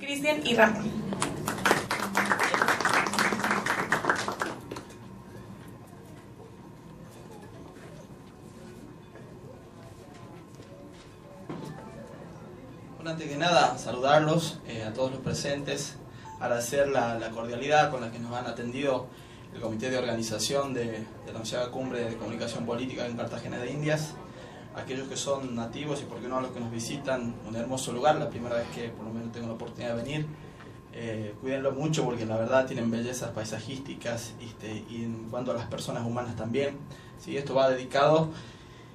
Cristian y Ramón. Bueno, antes que nada, saludarlos a todos los presentes, agradecer la cordialidad con la que nos han atendido el Comité de Organización de la 11ª Cumbre de Comunicación Política en Cartagena de Indias, aquellos que son nativos y por qué no los que nos visitan, un hermoso lugar, la primera vez que por lo menos tengo la oportunidad de venir. Cuídenlo mucho porque la verdad tienen bellezas paisajísticas y en cuanto a las personas humanas también. ¿Sí? Esto va dedicado,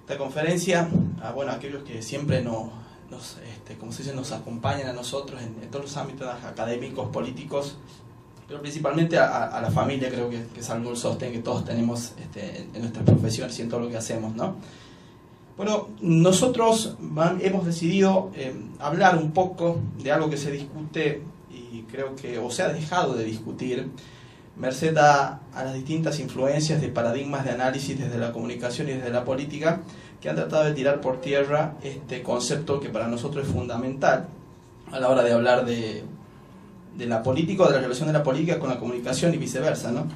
esta conferencia, a aquellos que siempre nos acompañan a nosotros en todos los ámbitos académicos, políticos, pero principalmente a la familia. Creo que es algo el sostén que todos tenemos en nuestras profesiones y en todo lo que hacemos, ¿no? Bueno, nosotros hemos decidido hablar un poco de algo que se discute y creo que o se ha dejado de discutir merced a las distintas influencias de paradigmas de análisis desde la comunicación y desde la política que han tratado de tirar por tierra este concepto que para nosotros es fundamental a la hora de hablar de la política o de la relación de la política con la comunicación y viceversa, ¿no?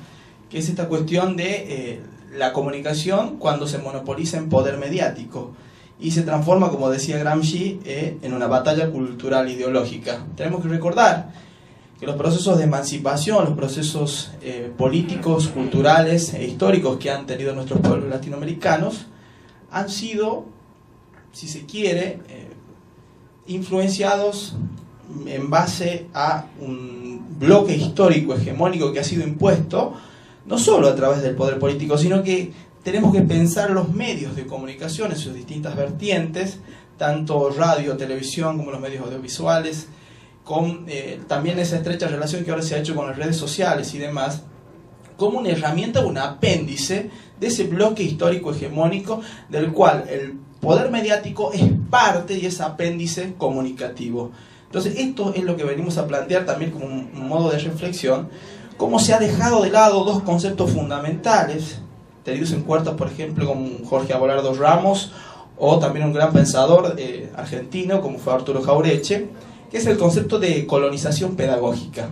Que es esta cuestión de la comunicación cuando se monopoliza en poder mediático y se transforma, como decía Gramsci, en una batalla cultural ideológica. Tenemos que recordar que los procesos de emancipación, los procesos políticos, culturales e históricos que han tenido nuestros pueblos latinoamericanos han sido, si se quiere, influenciados en base a un bloque histórico hegemónico que ha sido impuesto, no solo a través del poder político, sino que tenemos que pensar los medios de comunicación en sus distintas vertientes, tanto radio, televisión, como los medios audiovisuales, con también esa estrecha relación que ahora se ha hecho con las redes sociales y demás, como una herramienta, un apéndice de ese bloque histórico hegemónico del cual el poder mediático es parte y es apéndice comunicativo. Entonces esto es lo que venimos a plantear también como un modo de reflexión, cómo se ha dejado de lado dos conceptos fundamentales, tenidos en cuenta, por ejemplo, como Jorge Abelardo Ramos, o también un gran pensador argentino como fue Arturo Jauretche, que es el concepto de colonización pedagógica,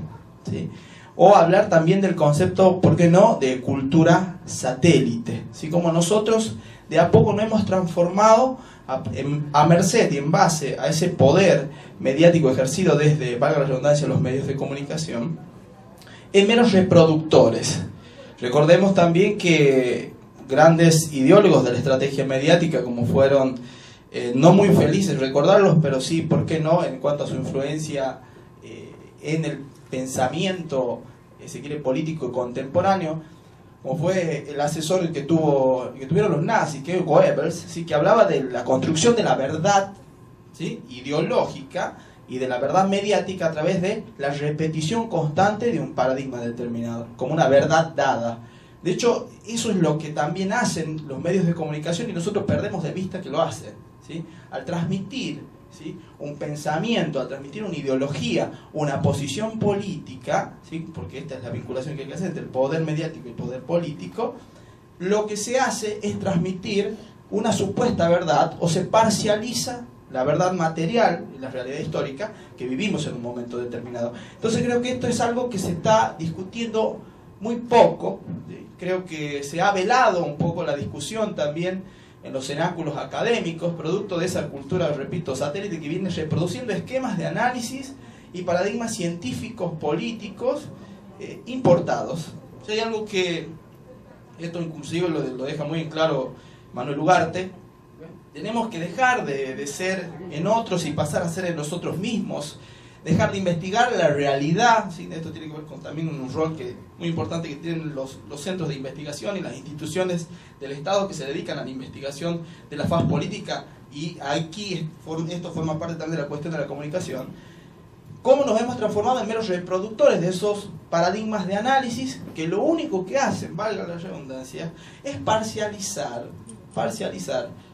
¿sí? O hablar también del concepto, ¿por qué no?, de cultura satélite, ¿sí? Como nosotros de a poco nos hemos transformado a merced y en base a ese poder mediático ejercido desde, valga la redundancia, los medios de comunicación, en meros reproductores. Recordemos también que grandes ideólogos de la estrategia mediática, como fueron, no muy felices recordarlos, pero sí, ¿por qué no?, en cuanto a su influencia en el pensamiento, se quiere, político contemporáneo, como fue el asesor que tuvieron los nazis, que Goebbels, ¿sí?, que hablaba de la construcción de la verdad, ¿sí?, ideológica y de la verdad mediática a través de la repetición constante de un paradigma determinado, como una verdad dada. De hecho, eso es lo que también hacen los medios de comunicación y nosotros perdemos de vista que lo hacen, ¿sí? Al transmitir, ¿sí?, un pensamiento, al transmitir una ideología, una posición política, ¿sí?, porque esta es la vinculación que hay que hacer entre el poder mediático y el poder político, lo que se hace es transmitir una supuesta verdad o se parcializa la verdad material, la realidad histórica que vivimos en un momento determinado. Entonces creo que esto es algo que se está discutiendo muy poco. Creo que se ha velado un poco la discusión también en los cenáculos académicos, producto de esa cultura, repito, satélite, que viene reproduciendo esquemas de análisis y paradigmas científicos, políticos, importados. O sea, hay algo que, esto inclusive lo deja muy en claro Manuel Ugarte: tenemos que dejar de ser en otros y pasar a ser en nosotros mismos, dejar de investigar la realidad, ¿sí? Esto tiene que ver con también un rol muy importante que tienen los centros de investigación y las instituciones del Estado que se dedican a la investigación de la faz política, y aquí esto forma parte también de la cuestión de la comunicación. Cómo nos hemos transformado en meros reproductores de esos paradigmas de análisis que lo único que hacen, valga la redundancia, es parcializar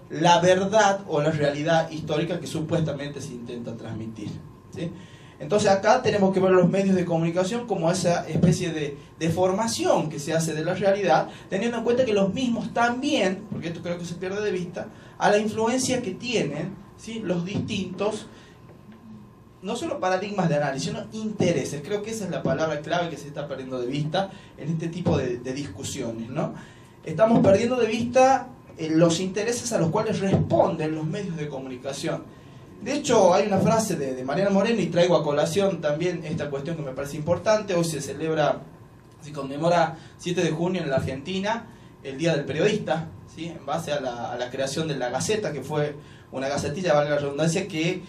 la verdad o la realidad histórica que supuestamente se intenta transmitir, ¿sí? Entonces acá tenemos que ver los medios de comunicación como esa especie de formación que se hace de la realidad, teniendo en cuenta que los mismos también, porque esto creo que se pierde de vista, a la influencia que tienen, ¿sí?, los distintos no solo paradigmas de análisis, sino intereses. Creo que esa es la palabra clave que se está perdiendo de vista en este tipo de discusiones, ¿no? Estamos perdiendo de vista los intereses a los cuales responden los medios de comunicación. De hecho, hay una frase de Mariano Moreno, y traigo a colación también esta cuestión que me parece importante. Hoy se conmemora 7 de junio en la Argentina, el Día del Periodista, ¿sí? En base a la creación de la Gaceta, que fue una gacetilla, valga la redundancia, que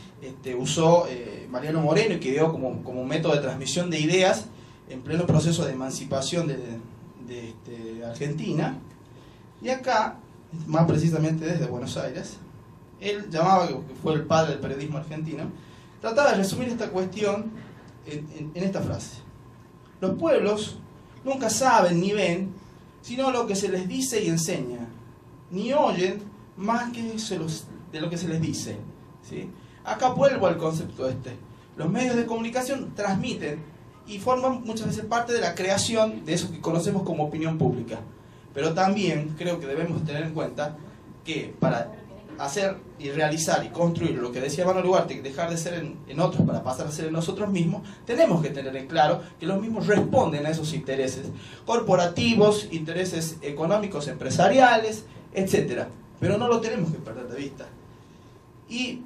usó Mariano Moreno y que dio como método de transmisión de ideas en pleno proceso de emancipación de Argentina. Y acá, más precisamente desde Buenos Aires, él llamaba, que fue el padre del periodismo argentino, trataba de resumir esta cuestión en esta frase: los pueblos nunca saben ni ven sino lo que se les dice y enseña, ni oyen más que de lo que se les dice, ¿sí? Acá vuelvo al concepto los medios de comunicación transmiten y forman muchas veces parte de la creación de eso que conocemos como opinión pública, pero también creo que debemos tener en cuenta que para hacer y realizar y construir lo que decía Manuel Ugarte, dejar de ser en otros para pasar a ser en nosotros mismos, tenemos que tener en claro que los mismos responden a esos intereses corporativos, intereses económicos, empresariales, etcétera. Pero no lo tenemos que perder de vista. Y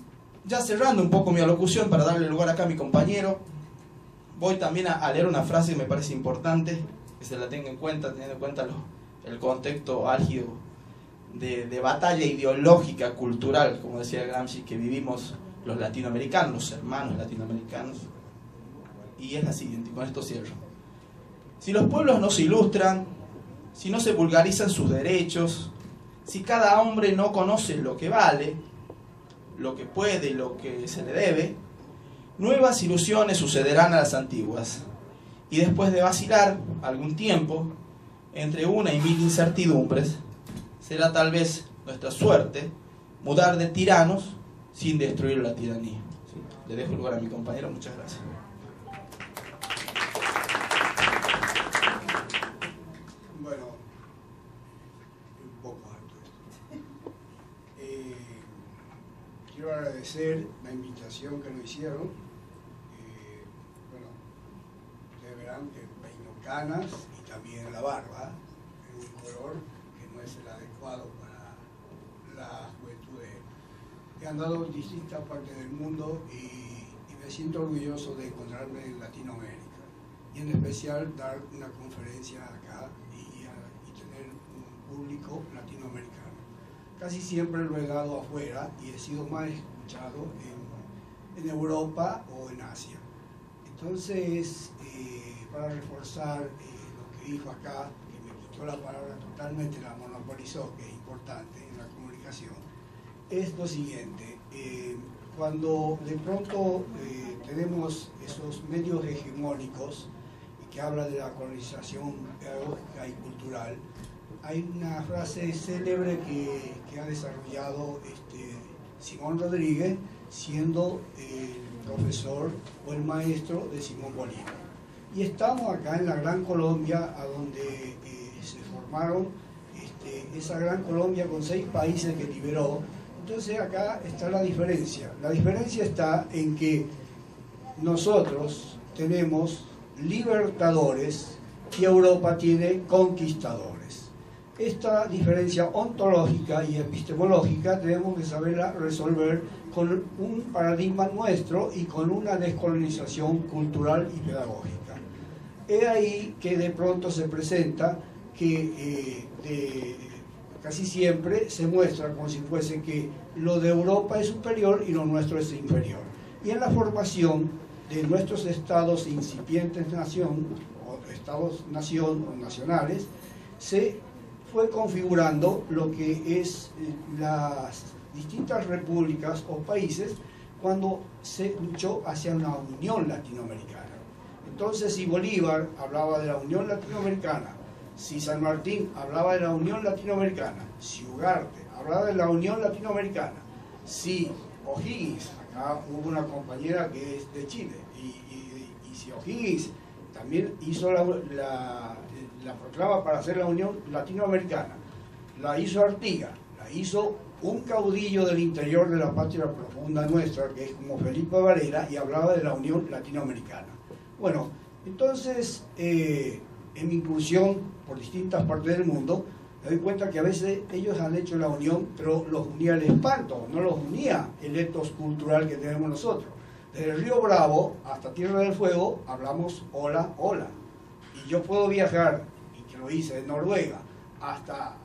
ya cerrando un poco mi alocución para darle lugar acá a mi compañero, voy también a leer una frase que me parece importante, que se la tenga en cuenta, teniendo en cuenta el contexto álgido de batalla ideológica, cultural, como decía Gramsci, que vivimos los latinoamericanos, los hermanos latinoamericanos. Y es la siguiente, y con esto cierro: si los pueblos no se ilustran, si no se vulgarizan sus derechos, si cada hombre no conoce lo que vale, lo que puede y lo que se le debe, nuevas ilusiones sucederán a las antiguas, y después de vacilar algún tiempo entre una y mil incertidumbres, será tal vez nuestra suerte mudar de tiranos sin destruir la tiranía. ¿Sí? Le dejo lugar a mi compañero, muchas gracias. Bueno, un poco alto esto. Quiero agradecer la invitación que nos hicieron. Bueno, ustedes verán que peino canas y también la barba en un color que no es el adecuado para la juventud que han dado en distintas partes del mundo, y me siento orgulloso de encontrarme en Latinoamérica, y en especial dar una conferencia acá y tener un público latinoamericano. Casi siempre lo he dado afuera y he sido más escuchado en Europa o en Asia. Entonces, para reforzar lo que dijo acá, que me quitó la palabra totalmente, la monopolizó, que es importante en la comunicación, es lo siguiente: cuando de pronto tenemos esos medios hegemónicos que hablan de la colonización pedagógica y cultural, hay una frase célebre que ha desarrollado Simón Rodríguez, siendo el profesor o el maestro de Simón Bolívar. Y estamos acá en la Gran Colombia, a donde se formaron esa Gran Colombia con 6 países que liberó. Entonces acá está la diferencia. La diferencia está en que nosotros tenemos libertadores y Europa tiene conquistadores. Esta diferencia ontológica y epistemológica tenemos que saberla resolver con un paradigma nuestro y con una descolonización cultural y pedagógica. Es ahí que de pronto se presenta que casi siempre se muestra como si fuese que lo de Europa es superior y lo nuestro es inferior. Y en la formación de nuestros estados incipientes nación, o estados-nación o nacionales, se fue configurando lo que es las distintas repúblicas o países cuando se luchó hacia una unión latinoamericana. Entonces, si Bolívar hablaba de la unión latinoamericana, si San Martín hablaba de la unión latinoamericana, si Ugarte hablaba de la unión latinoamericana, si O'Higgins, acá hubo una compañera que es de Chile, y si O'Higgins también hizo la proclama para hacer la unión latinoamericana, la hizo Artigas, la hizo un caudillo del interior de la patria profunda nuestra, que es como Felipe Varela, y hablaba de la Unión Latinoamericana. Bueno, entonces, en mi incursión por distintas partes del mundo, me doy cuenta que a veces ellos han hecho la unión, pero los unía el espanto, no los unía el etos cultural que tenemos nosotros. Desde el Río Bravo hasta Tierra del Fuego hablamos hola, hola. Y yo puedo viajar, y que lo hice de Noruega, hasta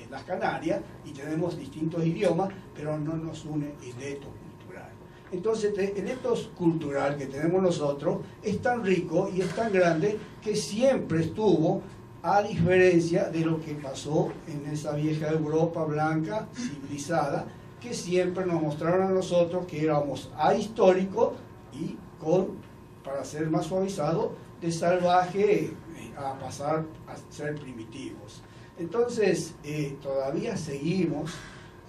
las Canarias, y tenemos distintos idiomas, pero no nos une el etos cultural. Entonces, el etos cultural que tenemos nosotros es tan rico y es tan grande que siempre estuvo, a diferencia de lo que pasó en esa vieja Europa blanca, civilizada, que siempre nos mostraron a nosotros que éramos ahistóricos y para ser más suavizado, de salvaje a pasar a ser primitivos. Entonces, todavía seguimos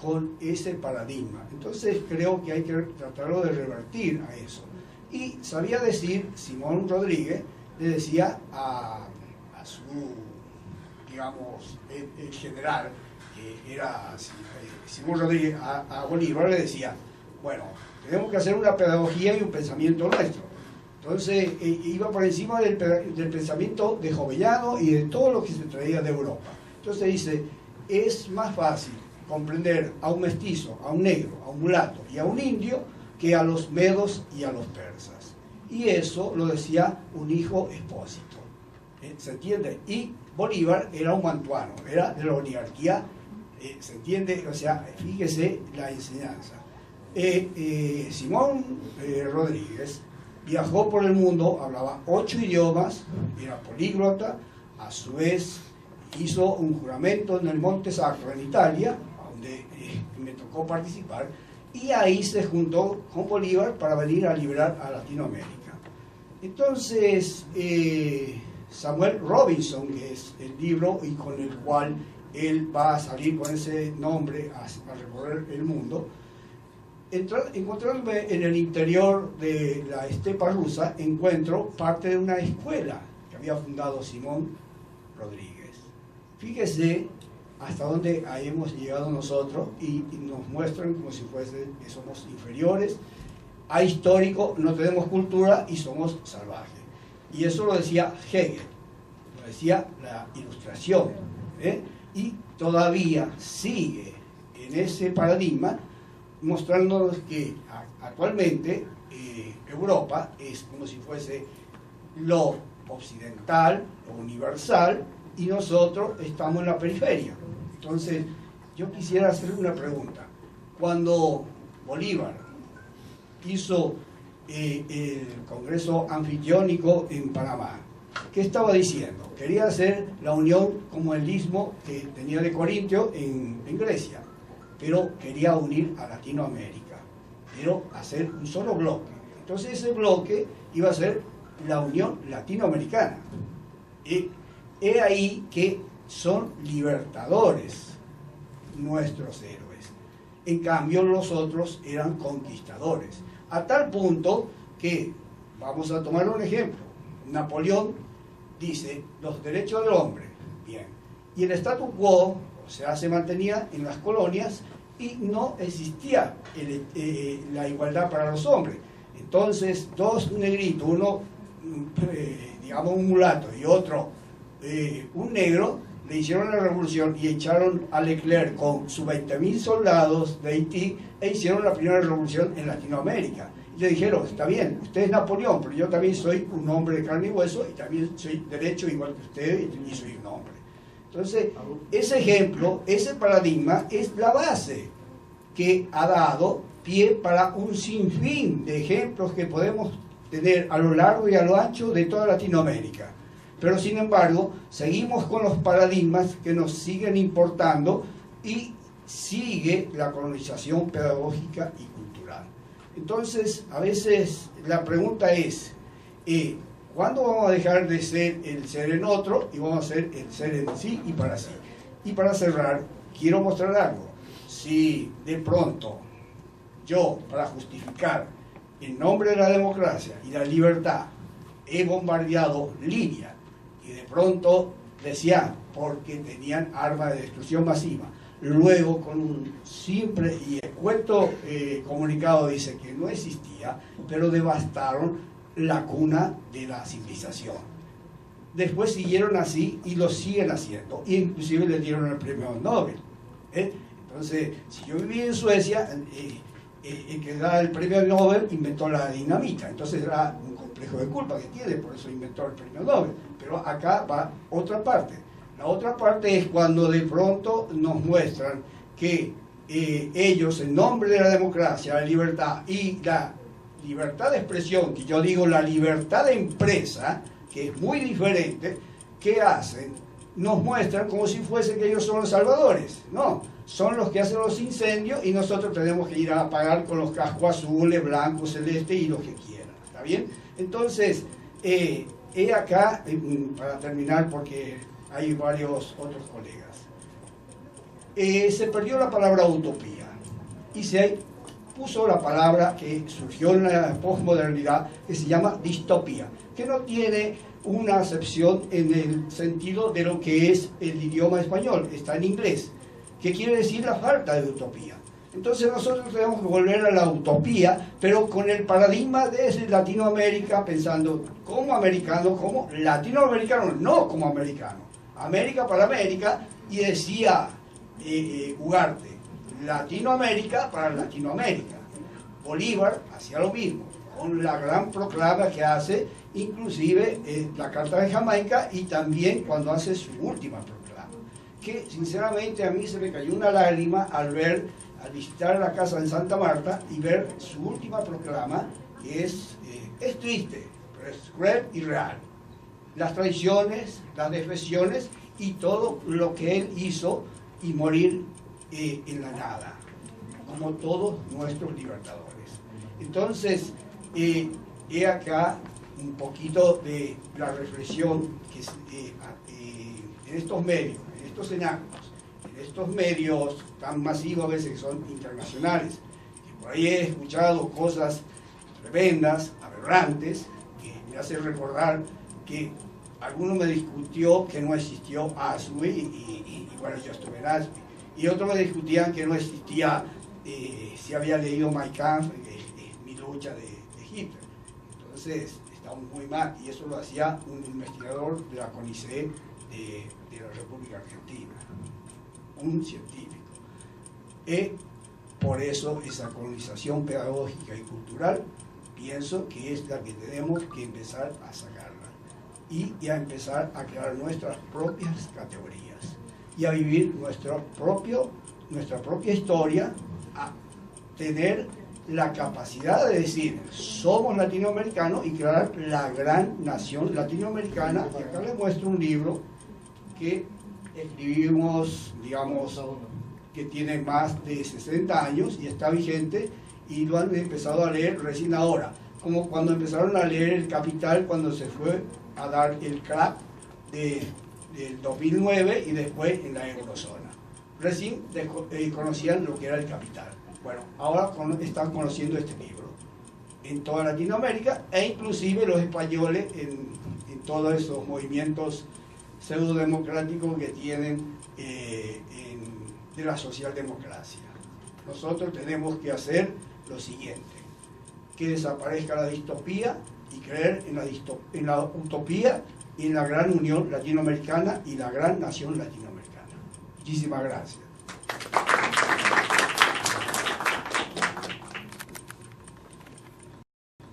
con ese paradigma. Entonces, creo que hay que tratarlo de revertir a eso. Y sabía decir, Simón Rodríguez le decía a su, digamos, el general, que era Simón Rodríguez, a Bolívar le decía, bueno, tenemos que hacer una pedagogía y un pensamiento nuestro. Entonces, iba por encima del pensamiento de Jovellanos y de todo lo que se traía de Europa. Entonces dice, es más fácil comprender a un mestizo, a un negro, a un mulato y a un indio que a los medos y a los persas. Y eso lo decía un hijo Expósito. ¿Se entiende? Y Bolívar era un mantuano, era de la oligarquía, ¿se entiende? O sea, fíjese la enseñanza. Simón Rodríguez viajó por el mundo, hablaba 8 idiomas, era políglota, a su vez hizo un juramento en el Monte Sacro en Italia, donde me tocó participar, y ahí se juntó con Bolívar para venir a liberar a Latinoamérica. Entonces, Samuel Robinson, que es el libro y con el cual él va a salir con ese nombre a recorrer el mundo, encontrándome en el interior de la estepa rusa, encuentro parte de una escuela que había fundado Simón Rodríguez. Fíjese hasta dónde hemos llegado nosotros y nos muestran como si fuese que somos inferiores, ahistóricos, no tenemos cultura y somos salvajes. Y eso lo decía Hegel, lo decía la Ilustración, y todavía sigue en ese paradigma mostrándonos que actualmente Europa es como si fuese lo occidental, lo universal, y nosotros estamos en la periferia. Entonces, yo quisiera hacer una pregunta. Cuando Bolívar hizo el Congreso Anfitriónico en Panamá, ¿qué estaba diciendo? Quería hacer la unión como el istmo que tenía de Corintio en Grecia, pero quería unir a Latinoamérica, pero hacer un solo bloque. Entonces ese bloque iba a ser la Unión Latinoamericana. He ahí que son libertadores nuestros héroes. En cambio los otros eran conquistadores. A tal punto que, vamos a tomar un ejemplo, Napoleón dice los derechos del hombre, bien, y el statu quo, o sea, se mantenía en las colonias y no existía la igualdad para los hombres. Entonces, dos negritos, uno, digamos, un mulato y otro, un negro, le hicieron la revolución y echaron a Leclerc con sus 20.000 soldados de Haití e hicieron la primera revolución en Latinoamérica. Y le dijeron, está bien, usted es Napoleón, pero yo también soy un hombre de carne y hueso y también soy derecho igual que usted y soy un hombre. Entonces, ese ejemplo, ese paradigma es la base que ha dado pie para un sinfín de ejemplos que podemos tener a lo largo y a lo ancho de toda Latinoamérica. Pero sin embargo, seguimos con los paradigmas que nos siguen importando y sigue la colonización pedagógica y cultural. Entonces, a veces la pregunta es, ¿cuándo vamos a dejar de ser el ser en otro y vamos a ser el ser en sí y para sí? Y para cerrar, quiero mostrar algo. Si de pronto yo, para justificar en nombre de la democracia y la libertad, he bombardeado Libia, y de pronto decían, porque tenían armas de destrucción masiva, luego con un simple y escueto comunicado dice que no existía, pero devastaron la cuna de la civilización. Después siguieron así y lo siguen haciendo, e inclusive le dieron el premio Nobel. Entonces, si yo viví en Suecia, el que da el premio Nobel inventó la dinamita, entonces era un complejo de culpa que tiene, por eso inventó el premio Nobel. Pero acá va otra parte. La otra parte es cuando de pronto nos muestran que ellos, en nombre de la democracia, la libertad y la libertad de expresión, que yo digo la libertad de empresa, que es muy diferente, ¿qué hacen? Nos muestran como si fuese que ellos son los salvadores. No, son los que hacen los incendios y nosotros tenemos que ir a apagar con los cascos azules, blancos, celestes y lo que quieran. ¿Está bien? Entonces, acá, para terminar, porque hay varios otros colegas, se perdió la palabra utopía y se puso la palabra que surgió en la posmodernidad, que se llama distopía, que no tiene una acepción en el sentido de lo que es el idioma español, está en inglés, que quiere decir la falta de utopía. Entonces nosotros tenemos que volver a la utopía, pero con el paradigma de Latinoamérica, pensando como americano, como latinoamericano, no como americano. América para América, y decía Ugarte, Latinoamérica para Latinoamérica. Bolívar hacía lo mismo, con la gran proclama que hace, inclusive la Carta de Jamaica, y también cuando hace su última proclama, que sinceramente a mí se me cayó una lágrima al visitar la casa en Santa Marta y ver su última proclama, que es triste, pero es cruel y real. Las traiciones, las desviaciones y todo lo que él hizo y morir en la nada, como todos nuestros libertadores. Entonces, he acá un poquito de la reflexión que en estos medios, en estos cenáculos, en estos medios tan masivos a veces que son internacionales, que por ahí he escuchado cosas tremendas, aberrantes, que me hacen recordar que alguno me discutió que no existió ASUI y bueno, yo estuve en ASUI, y otros me discutían que no existía, si había leído Mein Kampf, mi lucha de Hitler. Entonces estamos muy mal, y eso lo hacía un investigador de la CONICET de la República Argentina, un científico. Por eso esa colonización pedagógica y cultural pienso que es la que tenemos que empezar a sacarla y a empezar a crear nuestras propias categorías y a vivir nuestra propia historia, a tener la capacidad de decir somos latinoamericanos y crear la gran nación latinoamericana. Y acá les muestro un libro que escribimos, digamos, que tiene más de 60 años y está vigente, y lo han empezado a leer recién ahora, como cuando empezaron a leer El Capital cuando se fue a dar el crack del 2009 y después en la eurozona. Recién conocían lo que era El Capital. Bueno, ahora están conociendo este libro en toda Latinoamérica, e inclusive los españoles en todos esos movimientos pseudo-democráticos que tienen de la socialdemocracia. Nosotros tenemos que hacer lo siguiente: que desaparezca la distopía y creer en la utopía y en la gran unión latinoamericana y la gran nación latinoamericana. Muchísimas gracias.